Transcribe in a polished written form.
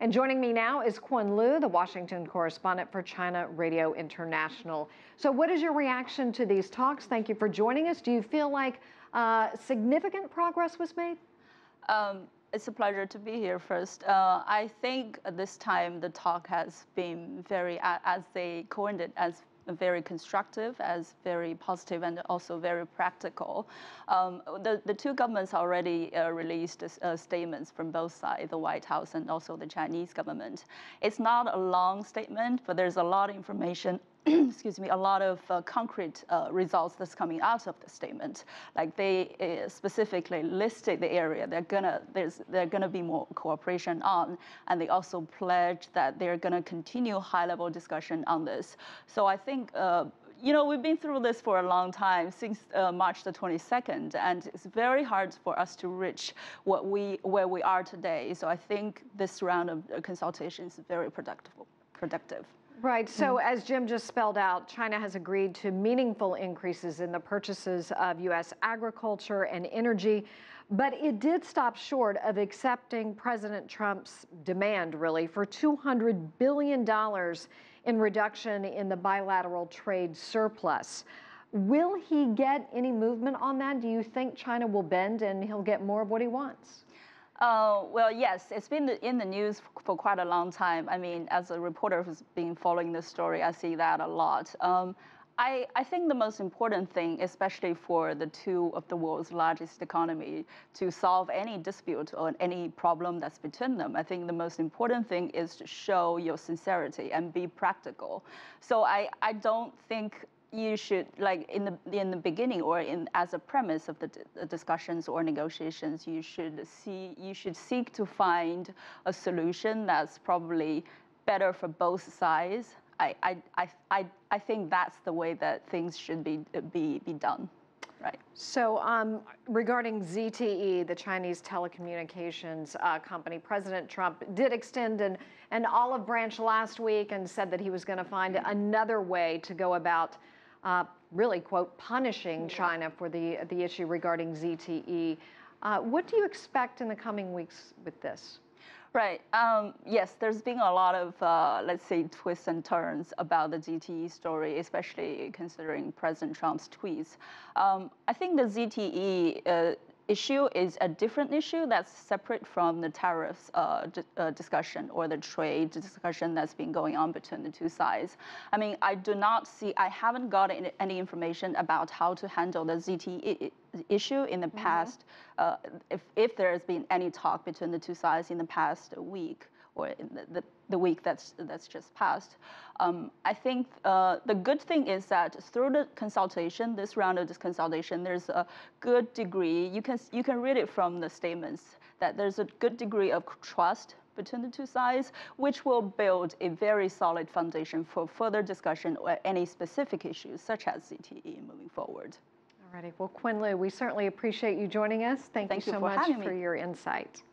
And joining me now is Kun Liu, the Washington Correspondent for China Radio International. So what is your reaction to these talks? Thank you for joining us. Do you feel like significant progress was made? It's a pleasure to be here first. I think this time the talk has been very, as they coined it, as very constructive, as very positive, and also very practical. The two governments already released statements from both sides, the White House and also the Chinese government. It's not a long statement, but there's a lot of information, excuse me, a lot of concrete results that's coming out of the statement. Like they specifically listed the area they're gonna be more cooperation on, and they also pledged that they're gonna continue high-level discussion on this. So I think we've been through this for a long time, since March the 22nd, and it's very hard for us to reach where we are today. So I think this round of consultation is very productive. Right. So as Jim just spelled out, China has agreed to meaningful increases in the purchases of U.S. agriculture and energy, but it did stop short of accepting President Trump's demand, really, for $200 billion in reduction in the bilateral trade surplus. Will he get any movement on that? Do you think China will bend and he'll get more of what he wants? Well, yes, it's been in the news for quite a long time. I mean, as a reporter who's been following this story, I see that a lot. I think the most important thing, especially for the two of the world's largest economy, to solve any dispute or any problem that's between them, I think the most important thing is to show your sincerity and be practical. So I don't think you should, like in the beginning or as a premise of the discussions or negotiations, you should seek to find a solution that's probably better for both sides. I think that's the way that things should be done. Right. So regarding ZTE, the Chinese telecommunications company, President Trump did extend an olive branch last week and said that he was going to find another way to go about really, quote, punishing China for the issue regarding ZTE. What do you expect in the coming weeks with this? Right. Yes, there's been a lot of, let's say, twists and turns about the ZTE story, especially considering President Trump's tweets. I think the ZTE issue is a different issue that's separate from the tariffs discussion or the trade discussion that's been going on between the two sides. I mean, I haven't got any information about how to handle the ZTE issue in the past, if there has been any talk between the two sides in the past week or in the week that's just passed. I think the good thing is that through the consultation, this round of this consultation, there's a good degree, you can read it from the statements, that there's a good degree of trust between the two sides, which will build a very solid foundation for further discussion or any specific issues such as ZTE moving forward. All righty. Well, Kun Liu, we certainly appreciate you joining us. Thank you so much for your insight.